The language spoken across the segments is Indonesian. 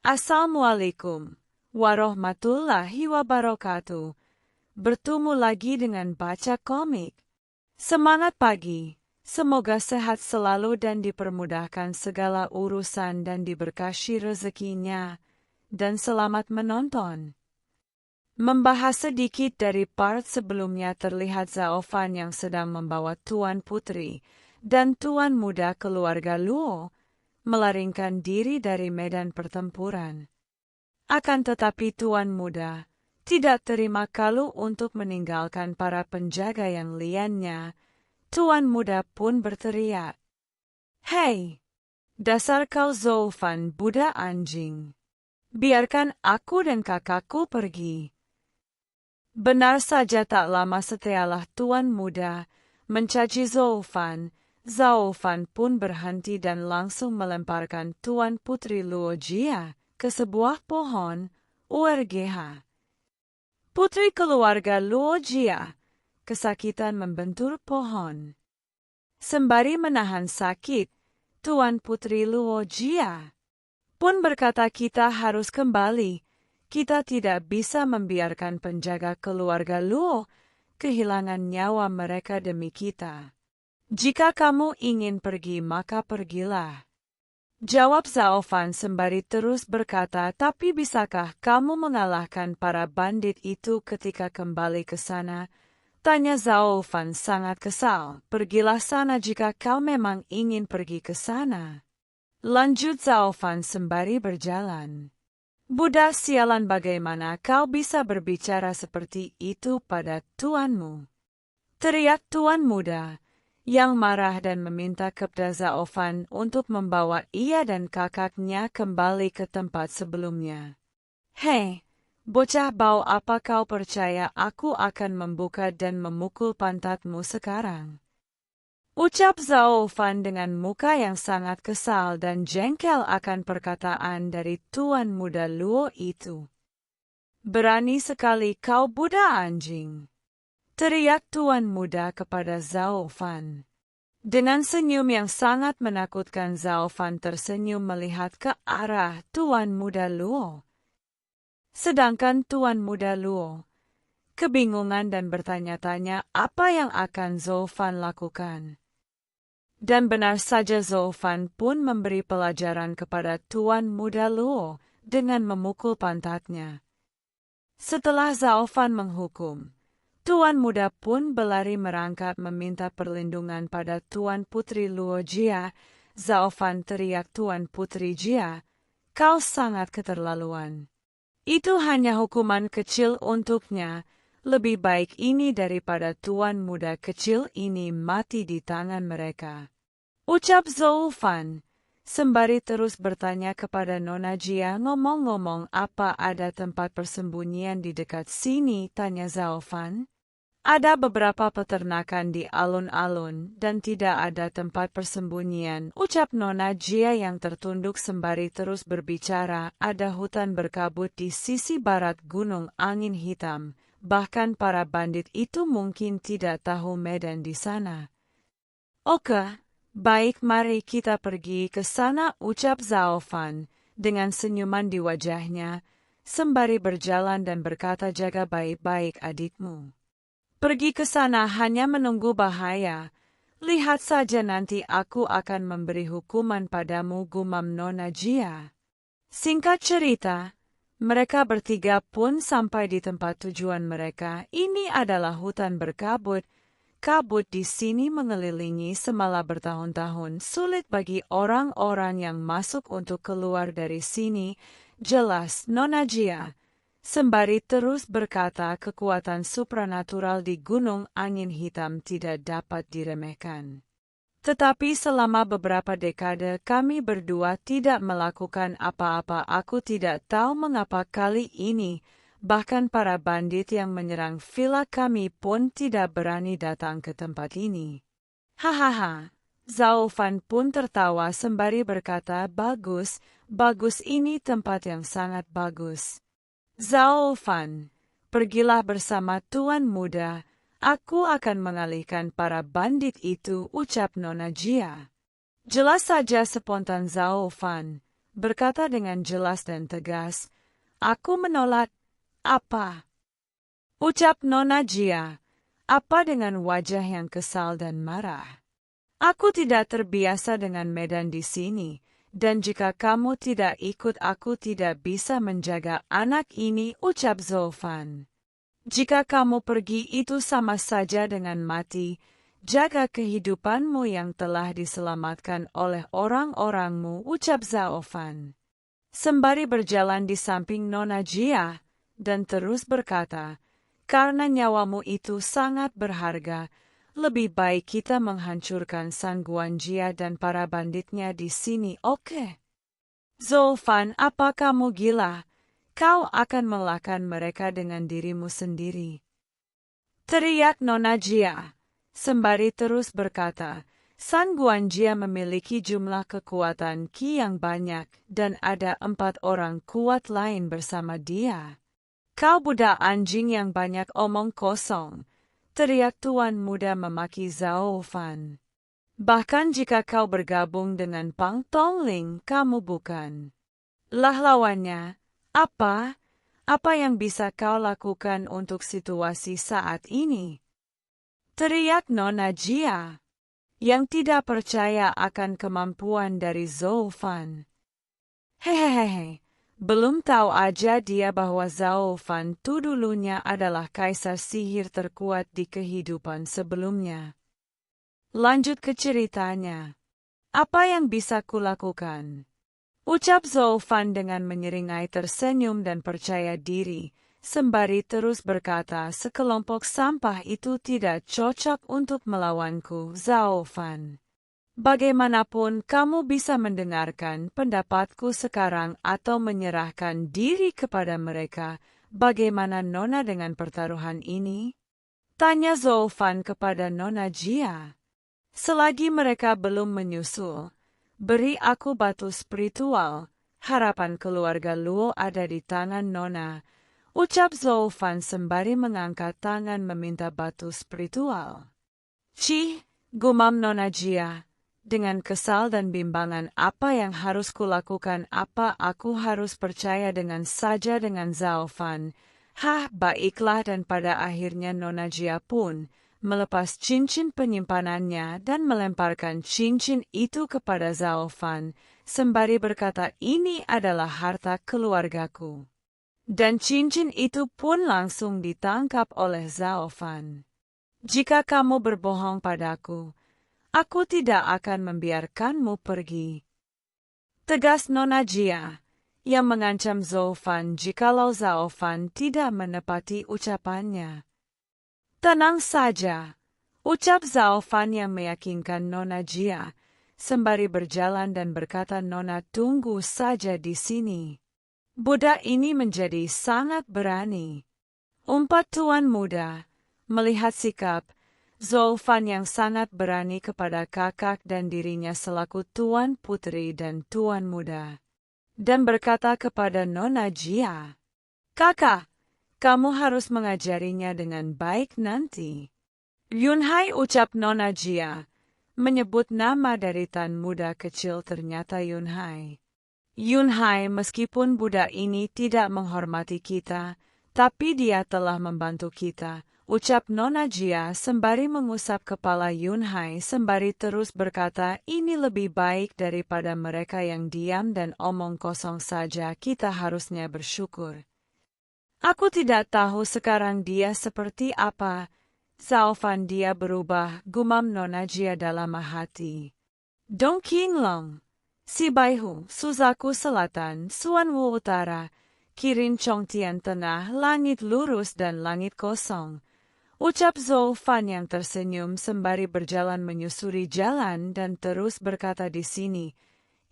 Assalamualaikum warahmatullahi wabarakatuh. Bertemu lagi dengan baca komik. Semangat pagi. Semoga sehat selalu dan dipermudahkan segala urusan dan diberkahi rezekinya. Dan selamat menonton. Membahas sedikit dari part sebelumnya, terlihat Zaofan yang sedang membawa Tuan Putri dan Tuan Muda keluarga Luo melarikan diri dari medan pertempuran. Akan tetapi Tuan Muda tidak terima kalau untuk meninggalkan para penjaga yang liannya. Tuan Muda pun berteriak, "Hei, dasar kau Zaofan Buddha anjing! Biarkan aku dan kakakku pergi." Benar saja, tak lama setelah Tuan Muda mencaci Zaofan, Zaofan pun berhenti dan langsung melemparkan Tuan Putri Luo Jia ke sebuah pohon. URGH. Putri keluarga Luo Jia kesakitan membentur pohon. Sembari menahan sakit, Tuan Putri Luo Jia pun berkata, "Kita harus kembali. Kita tidak bisa membiarkan penjaga keluarga Luo kehilangan nyawa mereka demi kita. Jika kamu ingin pergi, maka pergilah," jawab Zaofan sembari terus berkata, "Tapi bisakah kamu mengalahkan para bandit itu ketika kembali ke sana?" tanya Zaofan sangat kesal. "Pergilah sana jika kau memang ingin pergi ke sana," lanjut Zaofan sembari berjalan. "Budak sialan, bagaimana kau bisa berbicara seperti itu pada tuanmu?" teriak Tuan Muda yang marah dan meminta kepada Zaofan untuk membawa ia dan kakaknya kembali ke tempat sebelumnya. "Hei, bocah bau, apa kau percaya aku akan membuka dan memukul pantatmu sekarang?" ucap Zaofan dengan muka yang sangat kesal dan jengkel akan perkataan dari Tuan Muda Luo itu. "Berani sekali kau, budak anjing!" teriak Tuan Muda kepada Zaofan. Dengan senyum yang sangat menakutkan, Zaofan tersenyum melihat ke arah Tuan Muda Luo. Sedangkan Tuan Muda Luo kebingungan dan bertanya-tanya apa yang akan Zaofan lakukan. Dan benar saja, Zaofan pun memberi pelajaran kepada Tuan Muda Luo dengan memukul pantatnya. Setelah Zaofan menghukum, Tuan Muda pun berlari merangkak meminta perlindungan pada Tuan Putri Luo Jia. "Zaofan," teriak Tuan Putri Jia, "kau sangat keterlaluan. Itu hanya hukuman kecil untuknya. Lebih baik ini daripada Tuan Muda kecil ini mati di tangan mereka," ucap Zaofan sembari terus bertanya kepada Nona Jia. "Ngomong-ngomong, apa ada tempat persembunyian di dekat sini?" tanya Zaofan. "Ada beberapa peternakan di alun-alun dan tidak ada tempat persembunyian," ucap Nona Jia yang tertunduk sembari terus berbicara. "Ada hutan berkabut di sisi barat Gunung Angin Hitam. Bahkan para bandit itu mungkin tidak tahu medan di sana." "Oke, baik, mari kita pergi ke sana," ucap Zaofan dengan senyuman di wajahnya sembari berjalan dan berkata, "Jaga baik-baik adikmu. Pergi ke sana hanya menunggu bahaya. Lihat saja, nanti aku akan memberi hukuman padamu," gumam Nona Jia. Singkat cerita, mereka bertiga pun sampai di tempat tujuan mereka. Ini adalah hutan berkabut. Kabut di sini mengelilingi semala bertahun-tahun. Sulit bagi orang-orang yang masuk untuk keluar dari sini, jelas Nona Jia sembari terus berkata, "Kekuatan supranatural di Gunung Angin Hitam tidak dapat diremehkan. Tetapi selama beberapa dekade kami berdua tidak melakukan apa-apa. Aku tidak tahu mengapa kali ini bahkan para bandit yang menyerang villa kami pun tidak berani datang ke tempat ini." "Hahaha." Zaofan pun tertawa sembari berkata, "Bagus, bagus, ini tempat yang sangat bagus. Zaofan, pergilah bersama Tuan Muda. Aku akan mengalihkan para bandit itu," ucap Nona Jia. Jelas saja spontan Zaofan berkata dengan jelas dan tegas, "Aku menolak." "Apa?" ucap Nona Jia, "apa?" dengan wajah yang kesal dan marah. "Aku tidak terbiasa dengan medan di sini, dan jika kamu tidak ikut aku tidak bisa menjaga anak ini," ucap Zulfan. "Jika kamu pergi itu sama saja dengan mati. Jaga kehidupanmu yang telah diselamatkan oleh orang-orangmu," ucap Zulfan. Sembari berjalan di samping Nona Jia, dan terus berkata, "Karena nyawamu itu sangat berharga, lebih baik kita menghancurkan Sang Guan Jia dan para banditnya di sini, oke?" "Zulfan, apa kamu gila? Kau akan melahkan mereka dengan dirimu sendiri," teriak Nona Jia. Sembari terus berkata, "San Guan Jia memiliki jumlah kekuatan Qi yang banyak, dan ada 4 orang kuat lain bersama dia." "Kau budak anjing yang banyak omong kosong," teriak Tuan Muda memaki Zhao Fan. "Bahkan jika kau bergabung dengan Pang Tongling, kamu bukan lawannya. Apa? Apa yang bisa kau lakukan untuk situasi saat ini?" teriak Nona Jia, yang tidak percaya akan kemampuan dari Zhao Fan. "Hehehe, belum tahu aja dia bahwa Zhao Fan tu dulunya adalah kaisar sihir terkuat di kehidupan sebelumnya." Lanjut ke ceritanya. "Apa yang bisa kulakukan?" ucap Zhao Fan dengan menyeringai tersenyum dan percaya diri, sembari terus berkata, "Sekelompok sampah itu tidak cocok untuk melawanku, Zhao Fan. Bagaimanapun kamu bisa mendengarkan pendapatku sekarang atau menyerahkan diri kepada mereka. Bagaimana Nona dengan pertaruhan ini?" tanya Zhao Fan kepada Nona Jia. "Selagi mereka belum menyusul, beri aku batu spiritual. Harapan keluarga Luo ada di tangan Nona," ucap Zhao Fan sembari mengangkat tangan meminta batu spiritual. "Cih," gumam Nona Jia, dengan kesal dan bimbangan, "apa yang harus kulakukan? Apa aku harus percaya saja dengan Zhao Fan?" "Hah, baiklah." Dan pada akhirnya Nona Jia pun melepas cincin penyimpanannya dan melemparkan cincin itu kepada Zhao Fan, sembari berkata, "Ini adalah harta keluargaku." Dan cincin itu pun langsung ditangkap oleh Zhao Fan. "Jika kamu berbohong padaku, aku tidak akan membiarkanmu pergi," tegas Nona Jia, yang mengancam Zhao Fan jikalau Zhao Fan tidak menepati ucapannya. "Tenang saja," ucap Zhao Fan yang meyakinkan Nona Jia, sembari berjalan dan berkata, "Nona, tunggu saja di sini. Budak ini menjadi sangat berani," umpat Tuan Muda, melihat sikap Zhao Fan yang sangat berani kepada kakak dan dirinya selaku Tuan Putri dan Tuan Muda, dan berkata kepada Nona Jia, "Kakak, kamu harus mengajarinya dengan baik nanti." "Yunhai," ucap Nona Jia, menyebut nama dari Tan Muda kecil. Ternyata Yunhai. "Yunhai, meskipun budak ini tidak menghormati kita, tapi dia telah membantu kita," ucap Nona Jia sembari mengusap kepala Yunhai sembari terus berkata, "Ini lebih baik daripada mereka yang diam dan omong kosong saja. Kita harusnya bersyukur." "Aku tidak tahu sekarang dia seperti apa. Zhao Fan, dia berubah," gumam Nona Jia dalam hati. "Dong Qinglong, Si Baihu, Suzaku Selatan, Suanwu Utara, Kirin Chongtian Tengah, langit lurus dan langit kosong," ucap Zhao Fan yang tersenyum sembari berjalan menyusuri jalan dan terus berkata, "Di sini,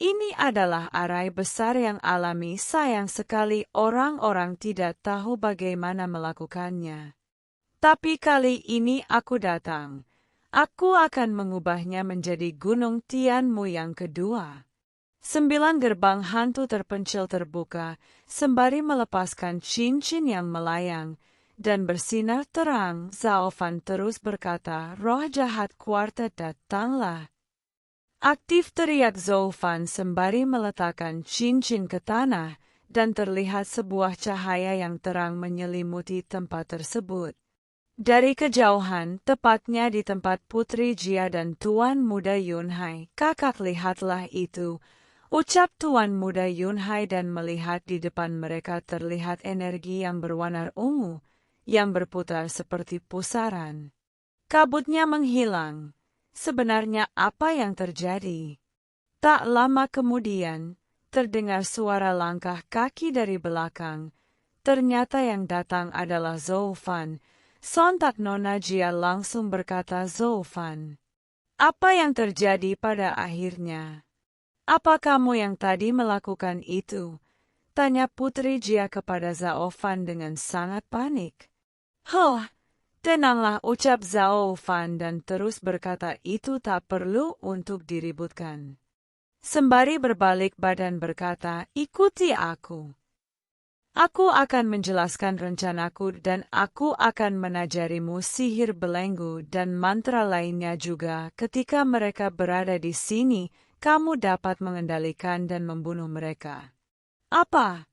ini adalah arai besar yang alami. Sayang sekali orang-orang tidak tahu bagaimana melakukannya. Tapi kali ini aku datang. Aku akan mengubahnya menjadi Gunung Tianmu yang kedua." 9 gerbang hantu terpencil terbuka, sembari melepaskan cincin yang melayang dan bersinar terang. Zhao Fan terus berkata, "Roh jahat kuartet, datanglah." Aktif, teriak Zolfan sembari meletakkan cincin ke tanah, dan terlihat sebuah cahaya yang terang menyelimuti tempat tersebut. Dari kejauhan, tepatnya di tempat Putri Jia dan Tuan Muda Yunhai, "Kakak, lihatlah itu," ucap Tuan Muda Yunhai, dan melihat di depan mereka terlihat energi yang berwarna ungu, yang berputar seperti pusaran. Kabutnya menghilang. Sebenarnya apa yang terjadi? Tak lama kemudian, terdengar suara langkah kaki dari belakang. Ternyata yang datang adalah Zolfan. Sontak Nona Jia langsung berkata, "Zolfan, apa yang terjadi pada akhirnya? Apa kamu yang tadi melakukan itu?" tanya Putri Jia kepada Zolfan dengan sangat panik. "Huh, tenanglah," ucap Zolfan dan terus berkata, "Itu tak perlu untuk diributkan." Sembari berbalik badan berkata, "Ikuti aku. Aku akan menjelaskan rencanaku dan aku akan menajarimu sihir belenggu dan mantra lainnya juga. Ketika mereka berada di sini, kamu dapat mengendalikan dan membunuh mereka." "Apa?"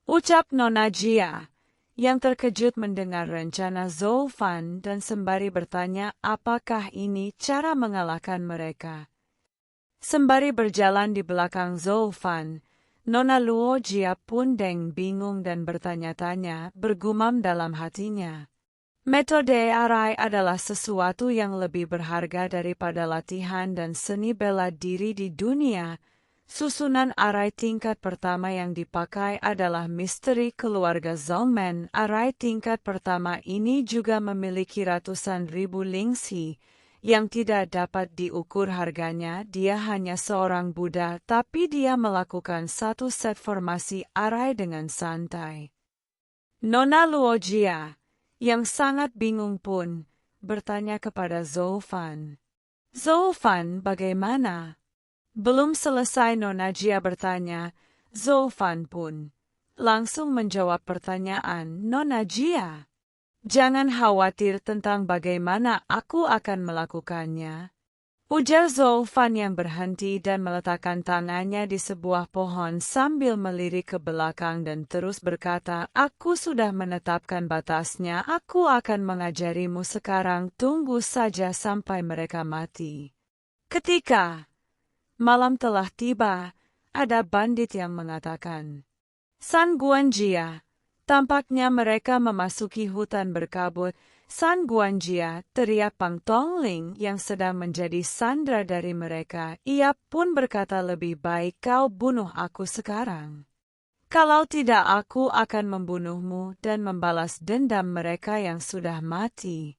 ucap Nona Jia, yang terkejut mendengar rencana Zolfan dan sembari bertanya apakah ini cara mengalahkan mereka. Sembari berjalan di belakang Zolfan, Nona Luo Jia pun bingung dan bertanya-tanya, bergumam dalam hatinya. Metode arai adalah sesuatu yang lebih berharga daripada latihan dan seni bela diri di dunia. Susunan arai tingkat pertama yang dipakai adalah misteri keluarga Zongmen. Arai tingkat pertama ini juga memiliki ratusan ribu lingxi, yang tidak dapat diukur harganya. Dia hanya seorang Buddha, tapi dia melakukan satu set formasi arai dengan santai. Nona Luo Jia, yang sangat bingung pun, bertanya kepada Zolfan. "Zolfan, bagaimana?" Belum selesai Nona Jia bertanya, Zolfan pun langsung menjawab pertanyaan Nona Jia. "Jangan khawatir tentang bagaimana aku akan melakukannya," ujar Zolfan yang berhenti dan meletakkan tangannya di sebuah pohon sambil melirik ke belakang dan terus berkata, "Aku sudah menetapkan batasnya, aku akan mengajarimu sekarang, tunggu saja sampai mereka mati." Ketika malam telah tiba, ada bandit yang mengatakan, "San Guanjia." Tampaknya mereka memasuki hutan berkabut. "San Guanjia," teriak Pang Tongling yang sedang menjadi sandera dari mereka. Ia pun berkata, "Lebih baik kau bunuh aku sekarang. Kalau tidak aku akan membunuhmu dan membalas dendam mereka yang sudah mati."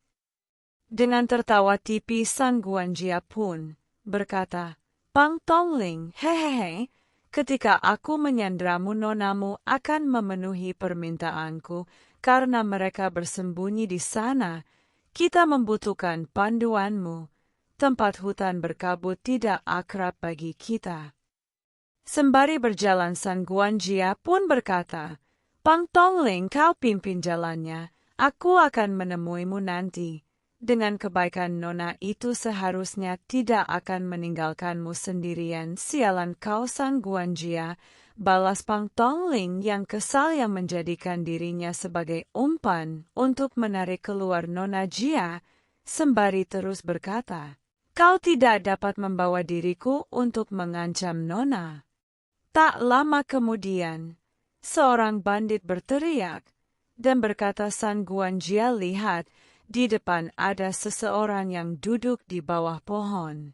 Dengan tertawa tipis San Guanjia pun berkata, "Pang Tongling, hehehe, ketika aku menyanderamu nonamu akan memenuhi permintaanku, karena mereka bersembunyi di sana. Kita membutuhkan panduanmu. Tempat hutan berkabut tidak akrab bagi kita." Sembari berjalan San Guanjia pun berkata, "Pang Tongling, kau pimpin jalannya, aku akan menemuimu nanti. Dengan kebaikan nona itu seharusnya tidak akan meninggalkanmu sendirian." "Sialan kau San Guanjia," balas Pang Tongling yang kesal yang menjadikan dirinya sebagai umpan untuk menarik keluar Nona Jia, sembari terus berkata, "Kau tidak dapat membawa diriku untuk mengancam Nona." Tak lama kemudian, seorang bandit berteriak dan berkata, "San Guanjia, lihat, di depan ada seseorang yang duduk di bawah pohon."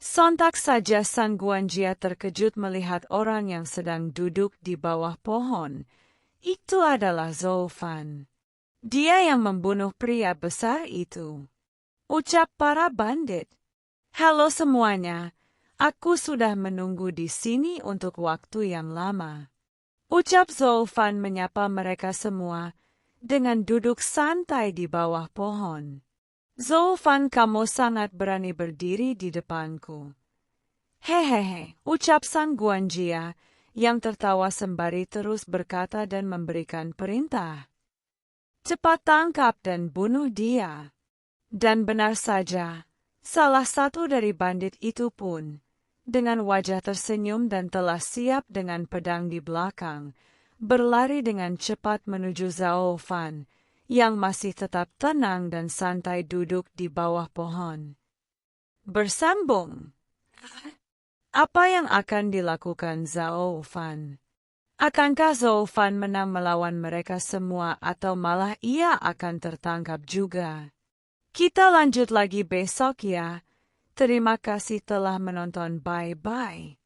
Sontak saja San Guanjia terkejut melihat orang yang sedang duduk di bawah pohon. Itu adalah Zolfan. "Dia yang membunuh pria besar itu," ucap para bandit. "Halo semuanya, aku sudah menunggu di sini untuk waktu yang lama," ucap Zolfan menyapa mereka semua dengan duduk santai di bawah pohon. "Zolfan, kamu sangat berani berdiri di depanku." "Hehehe," ucap San Guanjia yang tertawa sembari terus berkata dan memberikan perintah. "Cepat tangkap dan bunuh dia." Dan benar saja, Salah satu dari bandit itu pun, dengan wajah tersenyum dan telah siap dengan pedang di belakang, berlari dengan cepat menuju Zhao Fan, yang masih tetap tenang dan santai duduk di bawah pohon. Bersambung. Apa yang akan dilakukan Zhao Fan? Akankah Zhao Fan menang melawan mereka semua atau malah ia akan tertangkap juga? Kita lanjut lagi besok ya. Terima kasih telah menonton. Bye-bye.